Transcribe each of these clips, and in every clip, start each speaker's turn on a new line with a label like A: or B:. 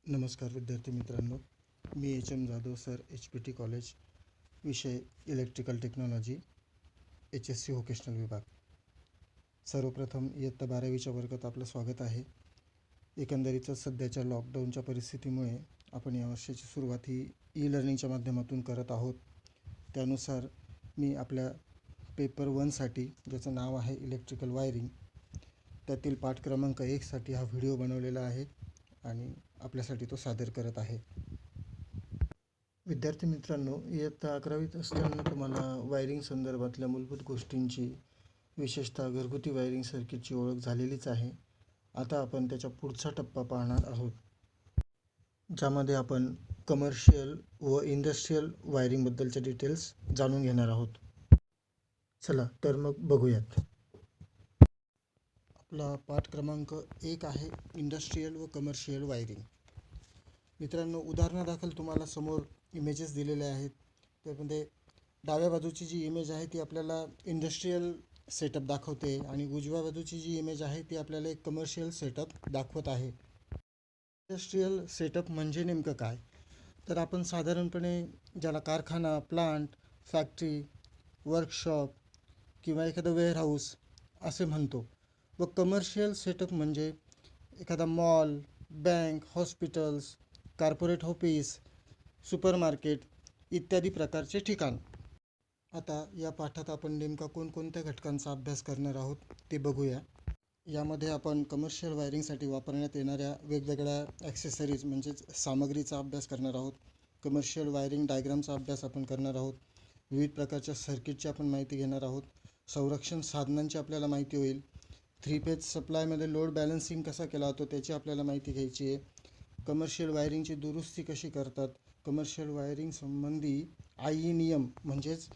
A: नमस्कार विद्यार्थी मित्रांनो, मी HM Jadhav sir, HPT college, विषय इलेक्ट्रिकल टेक्नॉलॉजी, HSC व्होकेशनल विभाग. सर्वप्रथम इयत्ता 12वीच्या वर्गात आपलं स्वागत आहे. एकंदरीतच सध्याच्या लॉकडाऊनच्या परिस्थितीमुळे आपण या वर्षाची सुरुवात ही ई-लर्निंगच्या माध्यमातून करत आहोत. त्यानुसार मी आपल्या पेपर 1साठी, ज्याचं नाव आहे इलेक्ट्रिकल वायरिंग, त्यातील पाठ क्रमांक 1साठी हा व्हिडिओ बनवलेला आहे आणि आपल्यासाठी तो सादर करत आहे. विद्यार्थी मित्रांनो, इयत्ता 11वीत असताना तुम्हाला वायरिंग संदर्भातल्या मूलभूत गोष्टींची, विशेषतः घरगुती वायरिंग सर्किटची ओळख झालेलीच आहे. आता आपण त्याच्या पुढचा टप्पा पाहणार आहोत, ज्यामध्ये आपण कमर्शियल व इंडस्ट्रीयल वायरिंगबद्दलचे डिटेल्स जाणून घेणार आहोत. चला तर मग बघूयात. आपला पाठ क्रमांक 1 आहे इंडस्ट्रीयल व कमर्शियल वायरिंग. मित्रांनो, उदाहरणादाखल तुम्हाला समोर इमेजेस दिलेले आहेत. त्यामध्ये डाव्या बाजूची जी इमेज आहे ती आपल्याला इंडस्ट्रीयल सेटअप दाखवते आणि उजव्या बाजूची जी इमेज आहे ती आपल्याला एक कमर्शियल सेटअप दाखवत आहे. इंडस्ट्रीयल सेटअप म्हणजे नेमकं काय? तर आपण साधारणपणे ज्याला कारखाना, प्लांट, फॅक्टरी, वर्कशॉप किंवा एखादं वेअरहाऊस असे म्हणतो. व कमर्शियल सेटअप म्हणजे एखादा mall, bank, hospitals, corporate office, supermarket इत्यादी प्रकारचे ठिकाण. आता या पाठात आपण नेमका कोणकोणत्या घटकांचा अभ्यास करणार आहोत ते बघूया. यामध्ये आपण कमर्शियल वायरिंगसाठी वापरण्यात येणाऱ्या वेगवेगळ्या ॲक्सेसरीज म्हणजेच सामग्रीचा अभ्यास करणार आहोत. कमर्शियल वायरिंग डायग्रामचा अभ्यास आपण करणार आहोत. विविध प्रकारच्या सर्किटची आपण माहिती घेणार आहोत. संरक्षण साधनांची आपल्याला माहिती होईल. 3 फेज सप्लायमध्ये लोड बॅलन्सिंग कसा केला जातो त्याची आपल्याला माहिती घ्यायची आहे. कमर्शियल वायरिंगची दुरुस्ती कशी करतात, कमर्शियल वायरिंग संबंधी IE नियम, म्हणजेच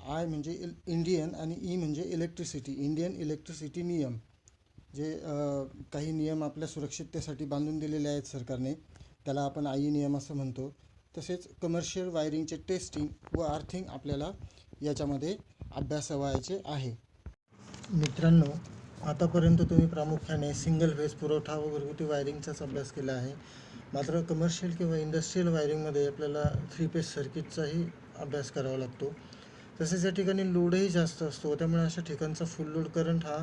A: आय म्हणजे इंडियन आणि ई म्हणजे इलेक्ट्रिसिटी, इंडियन इलेक्ट्रिसिटी नियम, जे काही नियम आपल्या सुरक्षिततेसाठी बांधून दिलेले आहेत सरकारने, त्याला आपण IE नियम असं म्हणतो. तसेच कमर्शियल वायरिंगचे टेस्टिंग व अर्थिंग आपल्याला याच्यामध्ये अभ्यासावयाचे आहे. मित्रांनो, आतापर्यंत तुम्ही प्रामुख्याने सिंगल फेज पुरवठा व घरगुती वायरिंगचाच अभ्यास केला आहे. मात्र कमर्शियल किंवा इंडस्ट्रीयल वायरिंगमध्ये आपल्याला 3 फेज सर्किटचाही अभ्यास करावा लागतो. तसेच या ठिकाणी लोडही जास्त असतो, त्यामुळे अशा ठिकाणचा फुल लोड करंट हा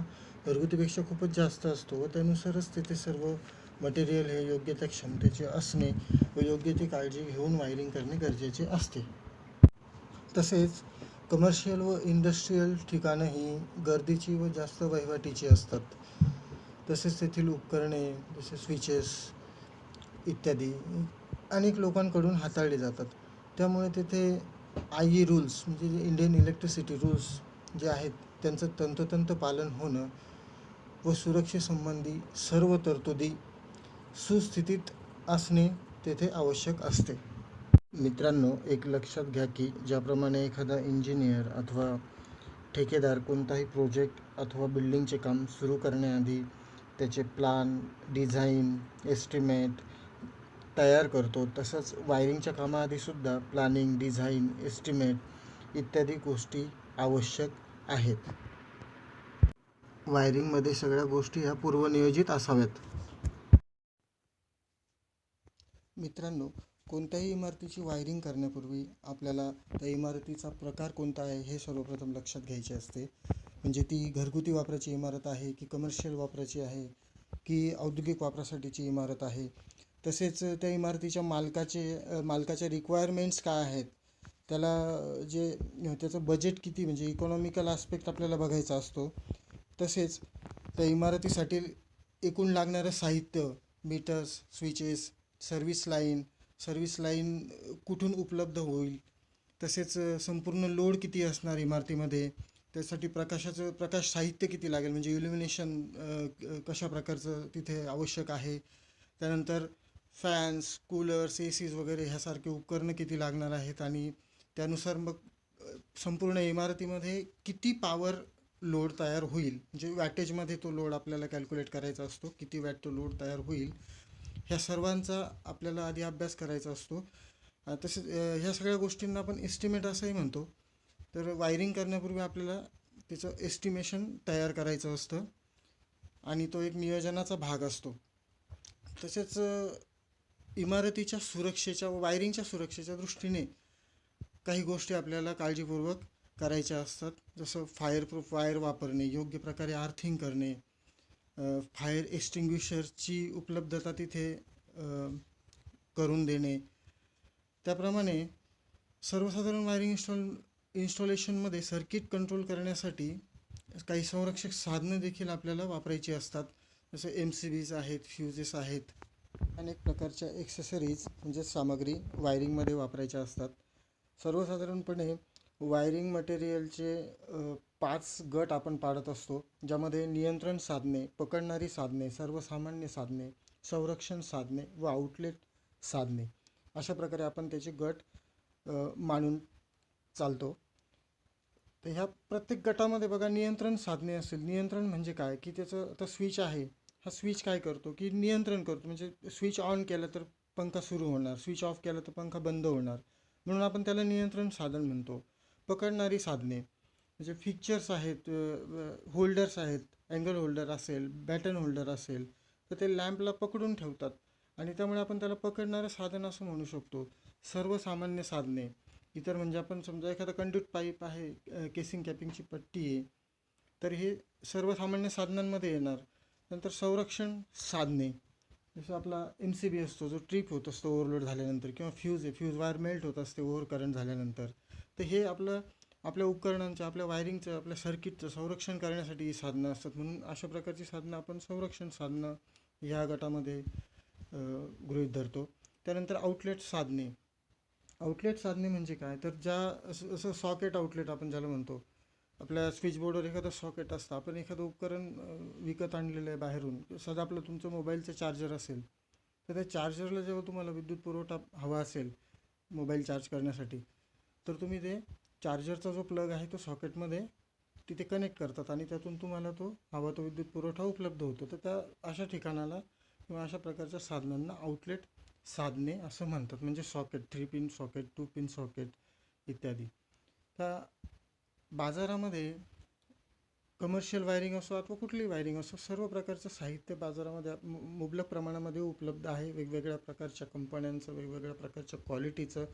A: घरगुतीपेक्षा खूपच जास्त असतो व त्यानुसारच तिथे सर्व मटेरियल हे योग्य त्या क्षमतेचे असणे व योग्य ती काळजी घेऊन वायरिंग करणे गरजेचे असते. तसेच कमर्शियल व इंडस्ट्रीयल ठिकाणं ही गर्दीची व जास्त वहिवाटीची असतात. तसेच तेथील उपकरणे जसे स्विचेस इत्यादी अनेक लोकांकडून हाताळले जातात. त्यामुळे तेथे IE रूल्स म्हणजे जे इंडियन इलेक्ट्रिसिटी रूल्स जे आहेत त्यांचं तंतोतंत पालन होणं व सुरक्षेसंबंधी सर्व तरतुदी सुस्थितीत असणे तेथे आवश्यक असते. मित्रांनो, एक लक्षात घ्या की ज्याप्रमाणे एखादा इंजिनियर अथवा ठेकेदार कोणताही प्रोजेक्ट अथवा बिल्डिंगचे काम सुरू करण्याआधी त्याचे प्लान, डिझाईन, एस्टिमेट तयार करतो, तसंच वायरिंगच्या कामाआधीसुद्धा प्लॅनिंग, डिझाईन, एस्टिमेट इत्यादी गोष्टी आवश्यक आहेत. वायरिंगमध्ये सगळ्या गोष्टी ह्या पूर्वनियोजित असाव्यात. मित्रांनो, कोणत्याही इमारतीची वायरिंग करण्यापूर्वी आपल्याला त्या इमारतीचा प्रकार कोणता आहे हे सर्वप्रथम लक्षात घ्यायचे असते. म्हणजे ती घरगुती वापराची इमारत आहे की कमर्शियल वापराची आहे की औद्योगिक वापरासाठीची इमारत आहे. तसेच त्या इमारतीच्या मालकाच्या रिक्वायरमेंट्स काय आहेत, त्याला त्याचं बजेट किती, म्हणजे इकॉनॉमिकल आस्पेक्ट आपल्याला बघायचा असतो. तसेच त्या इमारतीसाठी एकूण लागणारं साहित्य, मीटर्स, स्विचेस, सर्व्हिस लाईन कुठून उपलब्ध होईल, तसेच संपूर्ण लोड किती असणार इमारतीमध्ये, त्यासाठी प्रकाश साहित्य किती लागेल, म्हणजे इल्युमिनेशन कशा प्रकारचं तिथे आवश्यक आहे. त्यानंतर फॅन्स, कूलर्स, ACs वगैरे ह्यासारखे उपकरणं किती लागणार आहेत आणि त्यानुसार मग संपूर्ण इमारतीमध्ये किती पॉवर लोड तयार होईल, म्हणजे वॅटेजमध्ये तो लोड आपल्याला कॅल्क्युलेट करायचा असतो, किती वॅट तो लोड तयार होईल, ह्या सर्वांचा आपल्याला आधी अभ्यास करायचा असतो. तसेच ह्या सगळ्या गोष्टींना आपण एस्टिमेट असंही म्हणतो. तर वायरिंग करण्यापूर्वी आपल्याला त्याचं एस्टिमेशन तयार करायचं असतं आणि तो एक नियोजनाचा भाग असतो. तसेच इमारतीच्या सुरक्षेच्या व वायरिंगच्या सुरक्षेच्या दृष्टीने काही गोष्टी आपल्याला काळजीपूर्वक करायच्या असतात. जसं फायरप्रूफ वायर वापरणे, योग्य प्रकारे आर्थिंग करणे, फायर एक्स्टिंग्विशरची उपलब्धता तिथे करून देणे. त्याप्रमाणे सर्वसाधारण वायरिंग इन्स्टॉलेशनमध्ये सर्किट कंट्रोल करण्यासाठी काही संरक्षक साधनं देखील आपल्याला वापरायची असतात. जसं MCBs आहेत, फ्युजेस आहेत, अनेक प्रकारच्या एक्सेसरीज म्हणजे सामग्री वायरिंगमध्ये वापरायच्या असतात. सर्वसाधारणपणे वायरिंग मटेरियलचे 5 गट आपण पाडत असतो, ज्यामध्ये नियंत्रण साधने, पकडणारी साधने, सर्वसामान्य साधने, संरक्षण साधने व आउटलेट साधने अशा प्रकारे आपण त्याचे गट मांडून चालतो. तर ह्या प्रत्येक गटामध्ये बघा नियंत्रण साधने असेल. नियंत्रण म्हणजे काय की त्याचं आता स्विच आहे, हा स्विच काय करतो की नियंत्रण करतो. म्हणजे स्विच ऑन केलं तर पंखा सुरू होणार, स्विच ऑफ केला तर पंखा बंद होणार, म्हणून आपण त्याला नियंत्रण साधन म्हणतो. पकडणारी साधने म्हणजे फिक्चर्स आहेत, होल्डर्स आहेत, अँगल होल्डर असेल, बॅटन होल्डर असेल तर ते लॅम्पला पकडून ठेवतात आणि त्यामुळे आपण त्याला पकडणारं साधन असं म्हणू शकतो. सर्वसामान्य साधने इतर म्हणजे आपण समजा एखादा कंड्यूट पाईप आहे, केसिंग कॅपिंगची पट्टी आहे, तर हे सर्वसामान्य साधनांमध्ये येणार. नंतर संरक्षण साधने जसं आपला MCB असतो जो ट्रिप होत असतो ओव्हरलोड झाल्यानंतर, किंवा फ्यूज वायर मेल्ट होत असते ओव्हर करंट झाल्यानंतर, तर हे आपल्या उपकरणांचं, आपल्या वायरिंगचं, आपल्या सर्किटचं संरक्षण करण्यासाठी ही साधनं असतात. म्हणून अशा प्रकारची साधनं आपण संरक्षण साधनं ह्या गटामध्ये गृहीत धरतो. त्यानंतर आउटलेट साधने म्हणजे काय तर असं सॉकेट आउटलेट आपण ज्याला म्हणतो. आपल्या स्विचबोर्डवर एखादं सॉकेट असतं, आपण एखादं उपकरण विकत आणलेलं आहे बाहेरून, सध्या आपलं तुमचं मोबाईलचं चार्जर असेल तर त्या चार्जरला जेव्हा तुम्हाला विद्युत पुरवठा हवा असेल मोबाईल चार्ज करण्यासाठी, तर तुम्ही ते चार्जरचा जो प्लग आहे तो सॉकेटमध्ये तिथे कनेक्ट करतात आणि त्यातून तुम्हाला तो हवा तो विद्युत पुरवठा उपलब्ध होतो. तर त्या अशा ठिकाणाला किंवा अशा प्रकारच्या साधनांना आउटलेट साधने असं म्हणतात. म्हणजे socket, 3 pin socket, 2 pin socket इत्यादी. त्या बाजारामध्ये कमर्शियल वायरिंग असो अथवा कुठलीही वायरिंग असो, सर्व प्रकारचं साहित्य बाजारामध्ये मुबलक प्रमाणामध्ये उपलब्ध आहे. वेगवेगळ्या प्रकारच्या कंपन्यांचं, वेगवेगळ्या प्रकारच्या क्वालिटीचं,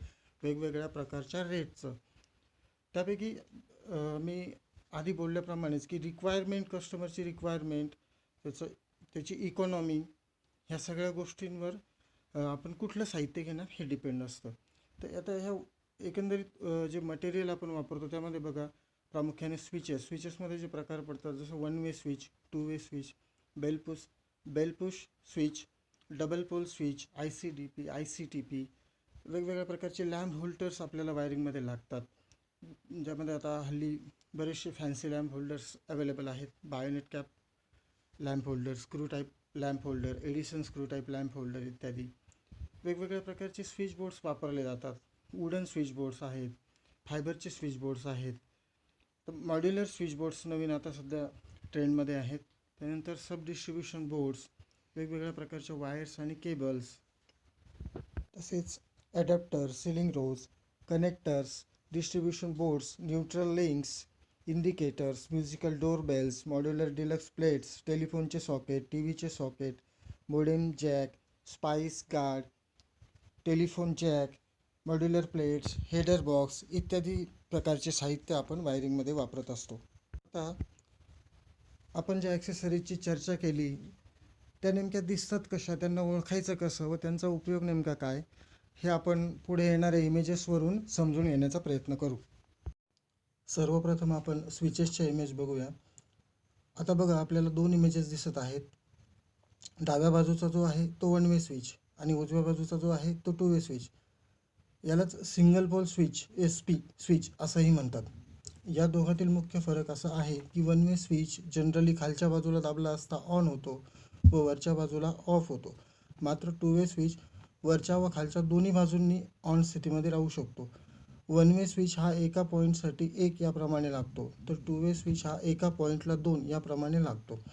A: वेगवेगळ्या प्रकारच्या रेटचं. त्यापैकी मी आधी बोलल्याप्रमाणेच की रिक्वायरमेंट, कस्टमरची रिक्वायरमेंट, त्याची इकॉनॉमी, ह्या सगळ्या गोष्टींवर आपण कुठलं साहित्य घेणार हे डिपेंड असतं. तर आता ह्या एकंदरीत जे मटेरियल आपण वापरतो त्यामध्ये बघा प्रामुख्याने स्विचेसमध्ये जे प्रकार पडतात, जसं 1 way switch, 2 way switch, bell push switch, double pole switch, ICTP, वेगवेगळ्या प्रकारचे लॅम्प होल्डर्स आपल्याला वायरिंगमध्ये लागतात, ज्यामध्ये आता हल्ली बरेचसे फॅन्सी लॅम्प होल्डर्स अवेलेबल आहेत. BioNTech cap lamp holder, screw type lamp holder, Edison screw type lamp holder इत्यादी. वेगवेगळ्या प्रकारचे स्विच बोर्ड्स वापरले जातात. वुडन स्विच बोर्ड्स आहेत, फायबरचे स्विच बोर्ड्स आहेत. तर मॉड्युलर स्विच बोर्ड्स नवीन आता सध्या ट्रेंडमध्ये आहेत. त्यानंतर सब डिस्ट्रीब्युशन बोर्ड्स, वेगवेगळ्या प्रकारच्या वायर्स आणि केबल्स, तसेच adapter, ceiling rose, connectors, distribution boards, neutral links, indicators, musical doorbells, modular deluxe plates, टेलिफोनचे सॉकेट, TVचे socket, modem jack, spike guard, telephone jack, modular plates, header box इत्यादी प्रकारचे साहित्य आपण वायरिंगमध्ये वापरत असतो. आता आपण ज्या ॲक्सेसरीजची चर्चा केली त्या नेमक्या दिसतात कशा, त्यांना ओळखायचं कसं व त्यांचा उपयोग नेमका काय, हे आपण पुढे येणाऱ्या इमेजेसवरून समजून घेण्याचा प्रयत्न करू. सर्वप्रथम आपण स्विचेसच्या इमेज बघूया. आता बघा आपल्याला 2 इमेजेस दिसत आहेत. डाव्या बाजूचा जो आहे तो 1 वे स्विच आणि उजव्या बाजूचा जो आहे तो 2 वे स्विच. यालाच single pole switch, SP switch असंही म्हणतात. या दोघातील मुख्य फरक असा आहे की 1 वे स्विच जनरली खालच्या बाजूला दाबला असता ऑन होतो व वरच्या बाजूला ऑफ होतो. मात्र 2 वे स्विच वरच्या व खालच्या दोन्ही बाजूंनी ऑन स्थितीमध्ये राहू शकतो. 1 वे स्विच हा एका पॉईंटसाठी 1 याप्रमाणे लागतो, तर 2 वे स्विच हा एका पॉईंटला 2 याप्रमाणे लागतो.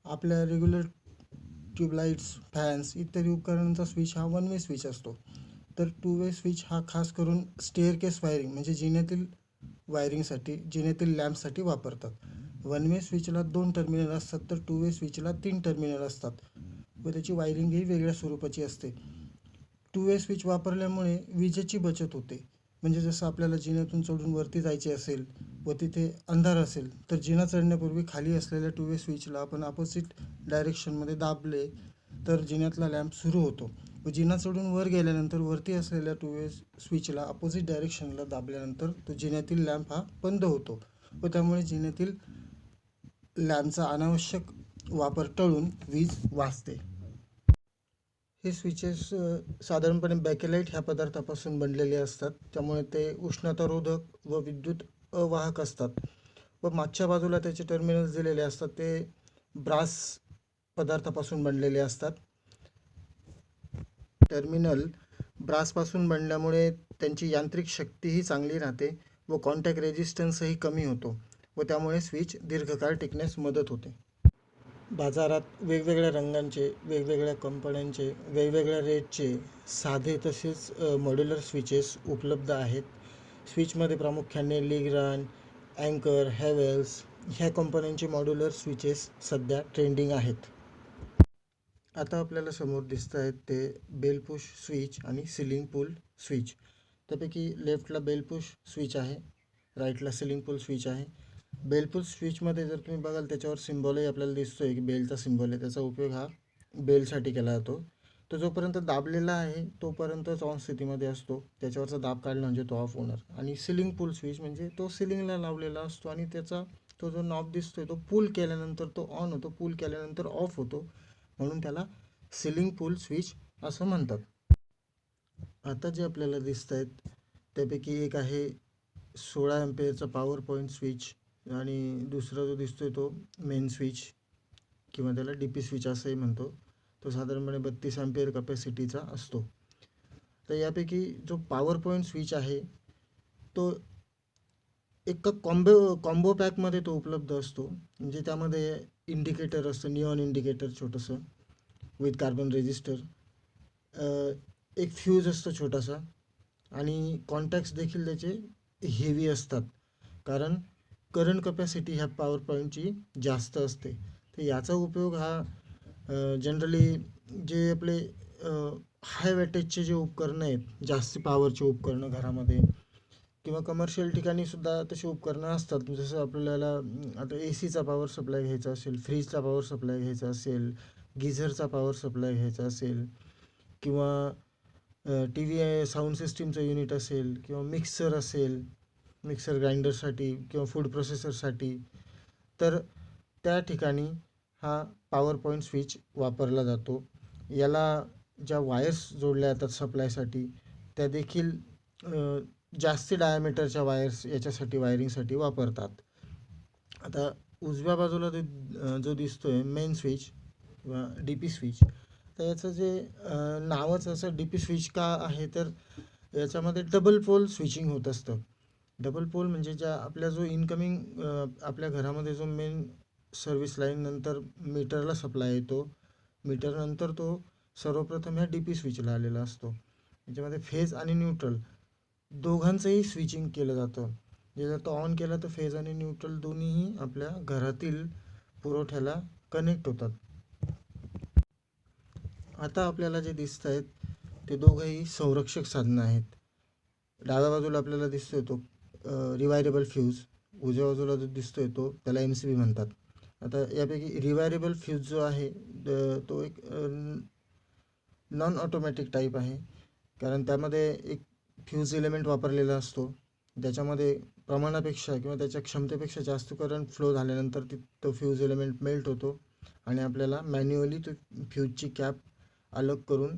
A: आपल्या रेग्युलर ट्यूबलाईट्स, फॅन्स इत्यादी उपकरणांचा स्विच हा 1 वे स्विच असतो. तर 2 वे स्विच हा खास करून स्टेअरकेस वायरिंग म्हणजे जिन्यातील लॅम्पसाठी वापरतात. 1 वे स्विचला 2 टर्मिनल असतात, तर 2 वे स्विचला 3 टर्मिनल असतात व त्याची वायरिंग ही वेगळ्या स्वरूपाची असते. टू वे स्विच वापरल्यामुळे विजेची बचत होते. म्हणजे जसं आपल्याला जिन्यातून चढून वरती जायचे असेल व तिथे अंधार असेल तर जिना चढण्यापूर्वी खाली असलेल्या टू वे स्विचला आपण अपोजिट डायरेक्शनमध्ये दाबले तर जिन्यातला लॅम्प सुरू होतो व जिना चढून वर गेल्यानंतर वरती असलेल्या टू वे स्विचला अपोजिट डायरेक्शनला दाबल्यानंतर तो जिन्यातील लॅम्प हा बंद होतो व त्यामुळे जिन्यातील लॅम्पचा अनावश्यक वापर टळून वीज वाचते. हे स्विचेस साधारणपणे बॅकेलाईट ह्या पदार्थापासून बनलेले असतात, त्यामुळे ते उष्णतारोधक व विद्युत अवाहक असतात व मागच्या बाजूला त्याचे टर्मिनल्स दिलेले असतात ते ब्रास पदार्थापासून बनलेले असतात. टर्मिनल ब्रासपासून बनल्यामुळे त्यांची यांत्रिक शक्तीही चांगली राहते व कॉन्टॅक्ट रेजिस्टन्सही कमी होतो व त्यामुळे स्विच दीर्घकाळ टिकण्यास मदत होते. बाजारात वेगवेगळ्या रंगांचे, वेगवेगळ्या कंपन्यांचे, वेगवेगळ्या रेटचे साधे तसेच मॉड्युलर स्विचेस उपलब्ध आहेत. स्विचमध्ये प्रामुख्याने लिग्रान, अँकर, हॅवेल्स ह्या कंपन्यांचे मॉड्युलर स्विचेस सध्या ट्रेंडिंग आहेत. आता आपल्याला समोर दिसत आहेत ते बेल पुश स्विच आणि सिलिंग पूल स्विच. त्यापैकी लेफ्टला बेल पुश स्विच आहे, राईटला सिलिंग पूल स्विच आहे. बेल पुश स्विचमध्ये जर तुम्ही बघाल त्याच्यावर सिम्बॉलही आपल्याला दिसतोय की बेलचा सिम्बॉल आहे. त्याचा उपयोग हा बेलसाठी केला जातो. तो जोपर्यंत दाबलेला आहे तोपर्यंतच ऑन स्थितीमध्ये असतो. त्याच्यावरचा दाब काढला म्हणजे तो ऑफ होणार. आणि सिलिंग पूल स्विच म्हणजे तो सिलिंगला लावलेला असतो आणि त्याचा तो जो नॉब दिसतोय तो पूल केल्यानंतर तो ऑन होतो, पूल केल्यानंतर ऑफ होतो, म्हणून त्याला सिलिंग पूल स्विच असं म्हणतात. आता जे आपल्याला दिसत आहेत त्यापैकी एक आहे 16 एम्पेअरचा पॉवर पॉईंट स्विच आणि दुसरा जो दिसतोय तो मेन स्विच किंवा त्याला DP स्विच असंही म्हणतो. तो साधारणपणे 32 एम्पेअर कपॅसिटीचा असतो. तर यापैकी जो पॉवर पॉईंट स्विच आहे तो एका कॉम्बो पॅकमध्ये तो उपलब्ध असतो. म्हणजे त्यामध्ये इंडिकेटर असतं, निऑन इंडिकेटर छोटंसं विथ कार्बन रेजिस्टर, एक फ्यूज असतो छोटासा आणि कॉन्टॅक्ट्स देखील त्याचे हेवी असतात कारण करंट कपॅसिटी ह्या पॉवर पॉईंटची जास्त असते. तर याचा उपयोग हा जनरली जे आपले हाय वॅटेजचे जे उपकरणं आहेत, जास्त पॉवरचे उपकरणं घरामध्ये किंवा कमर्शियल ठिकाणी सुद्धा तशी उपकरणं असतात. जसं आपल्याला आता ACचा पॉवर सप्लाय घ्यायचा असेल, फ्रीजचा पॉवर सप्लाय घ्यायचा असेल, गिझरचा पॉवर सप्लाय घ्यायचा असेल किंवा TV साऊंड सिस्टीमचं युनिट असेल किंवा मिक्सर असेल, मिक्सर ग्राइंडरसाठी किंवा फूड प्रोसेसरसाठी, तर त्या ठिकाणी हा पॉवर पॉईंट स्विच वापरला जातो. याला ज्या वायर्स जोडल्या जातात सप्लायसाठी त्या देखील जास्ती डायमीटरच्या वायर्स याच्यासाठी वायरिंगसाठी वापरतात. आता उजव्या बाजूला जो दिसतोय मेन स्विच किंवा DP स्विच, तर याचं जे नावच असं DP स्विच का आहे तर याच्यामध्ये डबल पोल स्विचिंग होत असतं. डबल पोल म्हणजे ज्या आपल्या जो इनकमिंग आपल्या घरामध्ये जो मेन सर्व्हिस लाईन नंतर मीटरला सप्लाय येतो, मीटरनंतर तो सर्वप्रथम ह्या DP स्विचला आलेला असतो. याच्यामध्ये फेज आणि न्यूट्रल दोघांचंही स्विचिंग केलं जातं. जर तो ऑन केला तर फेज आणि न्यूट्रल दोन्हीही आपल्या घरातील पुरवठ्याला कनेक्ट होतात. आता आपल्याला जे दिसत आहेत ते दोघंही संरक्षक साधनं आहेत. डाव्या बाजूला आपल्याला दिसतोय तो रिवायरेबल फ्यूज, उजव्या बाजूला जो दिसतोय तो त्याला MCB म्हणतात. आता यापैकी रिवायरेबल फ्यूज जो आहे तो एक नॉन ऑटोमॅटिक टाईप आहे कारण त्यामध्ये एक फ्यूज एलिमेंट वापरलेला असतो. त्याच्यामध्ये प्रमाणापेक्षा किंवा त्याच्या क्षमतेपेक्षा जास्त करंट फ्लो झाल्यानंतर तो फ्यूज एलिमेंट मेल्ट होतो आणि आपल्याला मॅन्युअली तो फ्यूजची कॅप अलग करून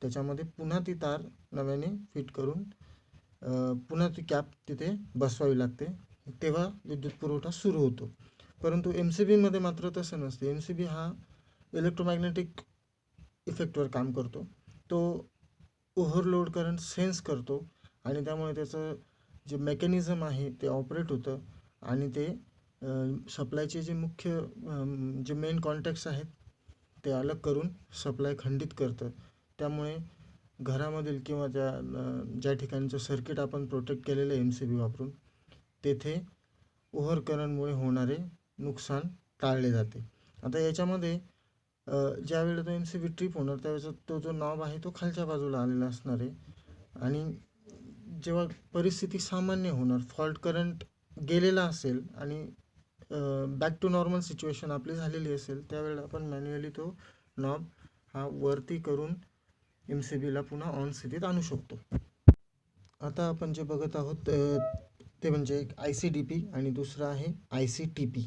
A: त्याच्यामध्ये पुन्हा ती तार नव्याने फिट करून पुन्हा ती कॅप तिथे बसवावी लागते, तेव्हा विद्युत पुरवठा सुरू होतो. परंतु MCBमध्ये मात्र तसं नसते. MCB हा इलेक्ट्रोमॅग्नेटिक इफेक्टवर काम करतो. तो ओव्हरलोड करंट सेन्स करतो आणि त्यामुळे त्याचं जे मेकॅनिझम आहे ते ऑपरेट होतं आणि ते सप्लायचे जे मुख्य जे मेन कॉन्टॅक्ट्स आहेत ते अलग करून सप्लाय खंडित करतं. त्यामुळे घरामधील किंवा ज्या ठिकाणचं सर्किट आपण प्रोटेक्ट केलेलं आहे MCB वापरून तेथे ओव्हर करंटमुळे होणारे नुकसान टाळले जाते. आता याच्यामध्ये ज्यावेळेला तो एम सी बी ट्रिप होणार त्यावेळेचा तो जो नॉब आहे तो खालच्या बाजूला आलेला असणार आहे. आणि जेव्हा परिस्थिती सामान्य होणार, फॉल्ट करंट गेलेला असेल आणि बॅक टू नॉर्मल सिच्युएशन आपली झालेली असेल, त्यावेळेला आपण मॅन्युअली तो नॉब हा वरती करून एम सी बीला पुन्हा ऑन स्थितीत आणू शकतो. आता आपण जे बघत आहोत ते म्हणजे एक आय सी डी पी आणि दुसरं आहे आय सी टी पी.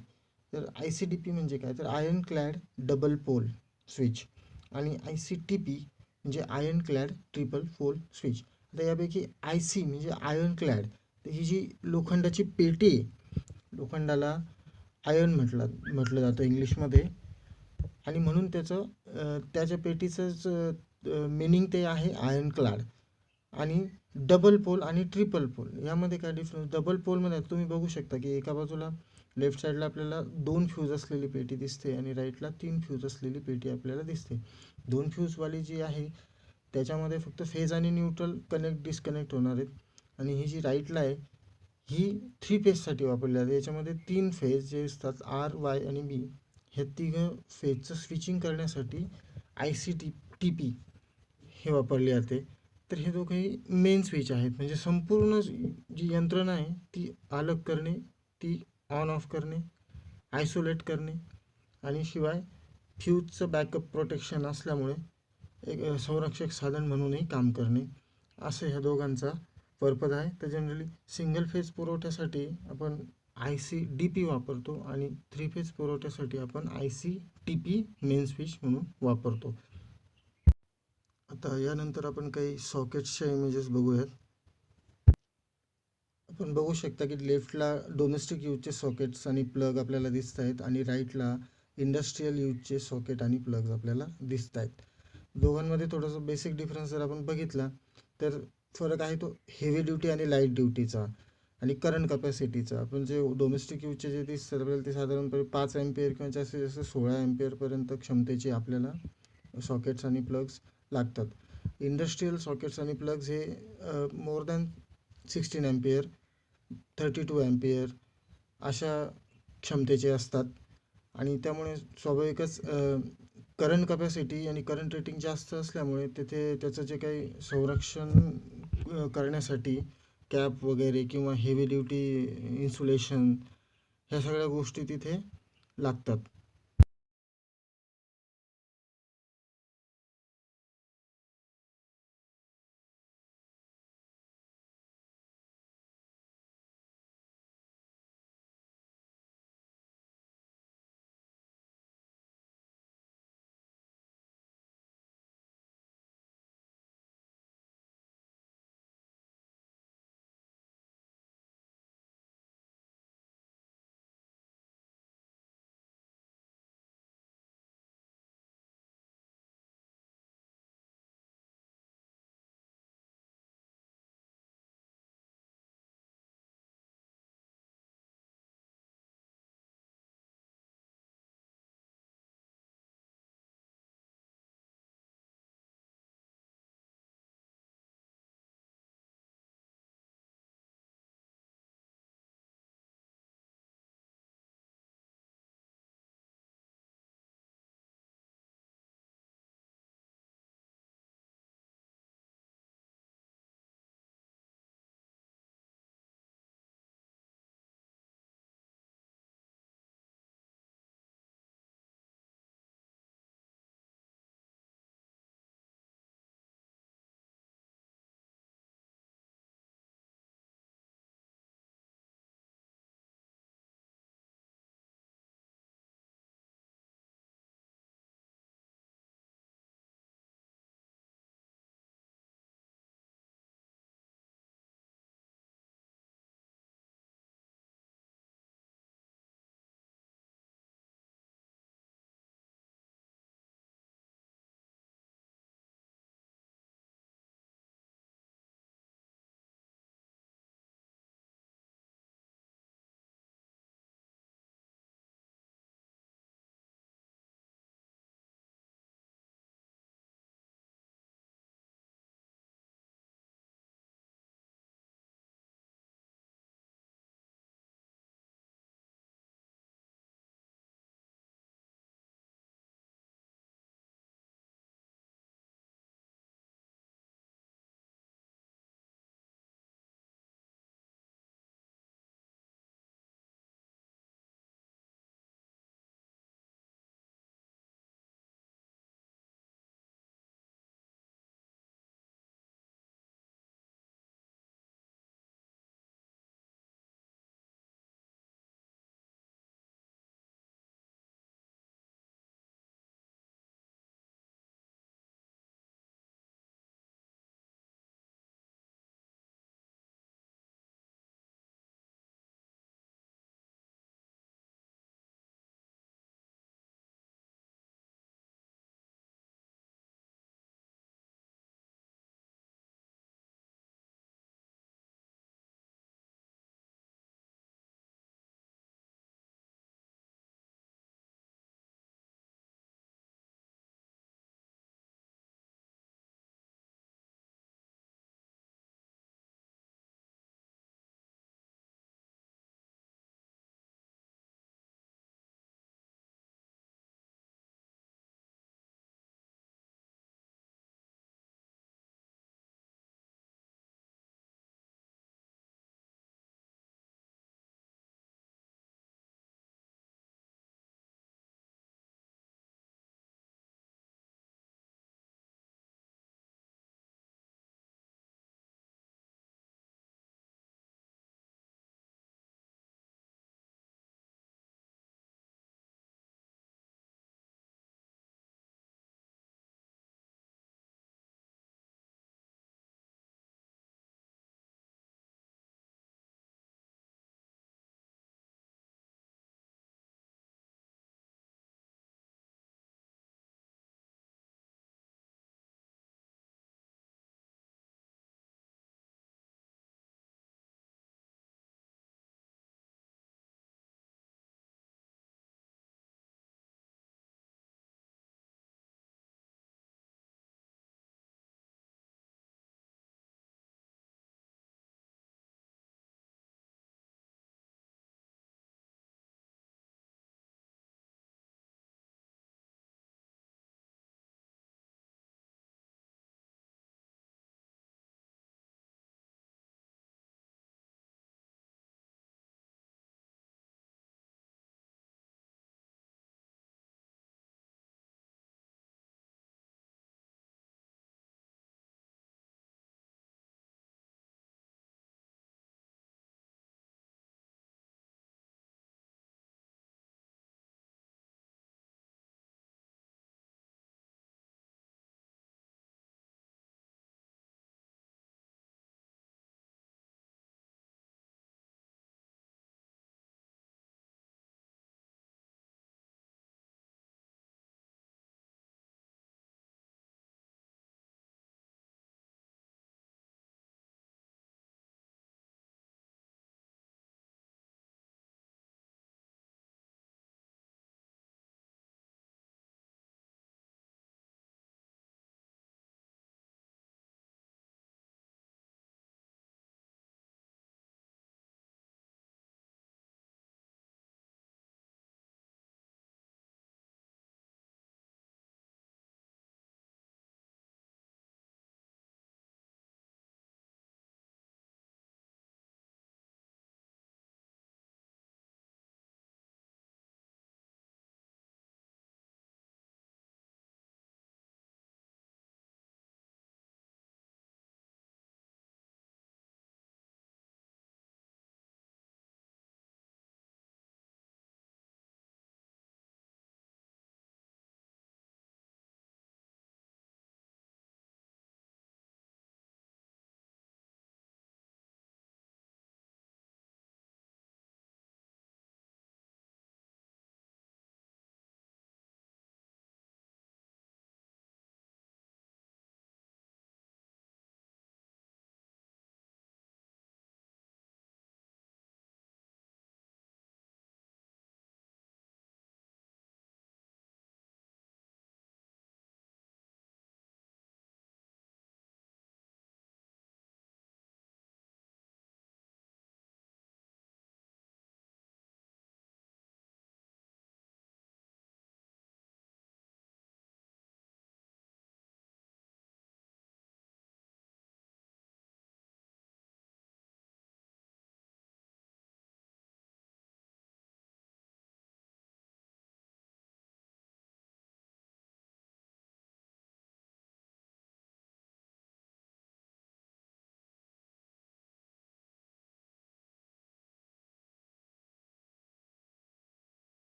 A: तर आय सी डी पी म्हणजे काय, तर आयर्न क्लॅड डबल पोल स्विच आणि आय सी टी पी म्हणजे आयर्न क्लॅड ट्रिपल पोल स्विच. आता यापैकी आय सी म्हणजे आयर्न क्लॅड, तर ही जी लोखंडाची पेटी आहे, लोखंडाला आयर्न म्हटलं जातं इंग्लिशमध्ये, आणि म्हणून त्याच्या पेटीचंच मिनिंग ते आहे आयर्न क्लॅड. आणि डबल पोल आणि ट्रिपल पोल यामध्ये काय डिफरन्स, डबल पोलमध्ये तुम्ही बघू शकता की एका बाजूला लेफ्ट साईडला आपल्याला 2 फ्यूज असलेली पेटी दिसते आणि राईटला 3 फ्यूज असलेली पेटी आपल्याला दिसते. 2 फ्यूजवाली जी आहे त्याच्यामध्ये फक्त फेज आणि न्यूट्रल डिस्कनेक्ट होणार आहेत. आणि ही जी राईटला आहे ही 3 फेजसाठी वापरली जाते. याच्यामध्ये 3 फेज जे असतात आर, वाय आणि बी, ह्या तिघं फेजचं स्विचिंग करण्यासाठी आय सी टी पी हे वापरले जाते. तर हे दोघंही मेन स्विच आहेत, म्हणजे संपूर्ण जी यंत्रणा आहे ती अलग करणे, ती ऑन ऑफ करणे, आयसोलेट करणे आणि शिवाय फ्यूजचं बॅकअप प्रोटेक्शन असल्यामुळे एक संरक्षक साधन म्हणूनही काम करणे, असं ह्या दोघांचा पर्पज आहे. तर जनरली सिंगल फेज पुरवठ्यासाठी आपण आय सी डी पी वापरतो आणि 3 फेज पुरवठ्यासाठी आपण I C T P main switch म्हणून वापरतो. आता यानंतर आपण काही सॉकेट्सच्या इमेजेस बघूयात. आपण बघू शकता की लेफ्टला डोमेस्टिक यूजचे सॉकेट्स आणि प्लग आपल्याला दिसत आहेत आणि राईटला इंडस्ट्रीयल यूजचे सॉकेट आणि प्लग्स आपल्याला दिसत आहेत. दोघांमध्ये थोडंसं बेसिक डिफरन्स जर आपण बघितला तर फरक आहे तो हेवी ड्युटी आणि लाईट ड्युटीचा आणि करंट कॅपॅसिटीचा. आपण जे डोमेस्टिक यूजचे जे दिसतात आपल्याला ते साधारणपणे 5 एम्पियर किंवा जास्तीत जास्त 16 एम्पियरपर्यंत क्षमतेचे आपल्याला सॉकेट्स आणि प्लग्स लागतात. इंडस्ट्रीयल सॉकेट्स आणि प्लग्स हे मोर दॅन 16 एम्पियर, 32 एम्पियर अशा क्षमतेचे असतात आणि त्यामुळे स्वाभाविकच करंट कॅपॅसिटी आणि करंट रेटिंग जास्त असल्यामुळे तिथे त्याचं जे काही संरक्षण करण्यासाठी कॅप वगैरे किंवा हेवी ड्युटी इन्सुलेशन ह्या सगळ्या गोष्टी तिथे लागतात.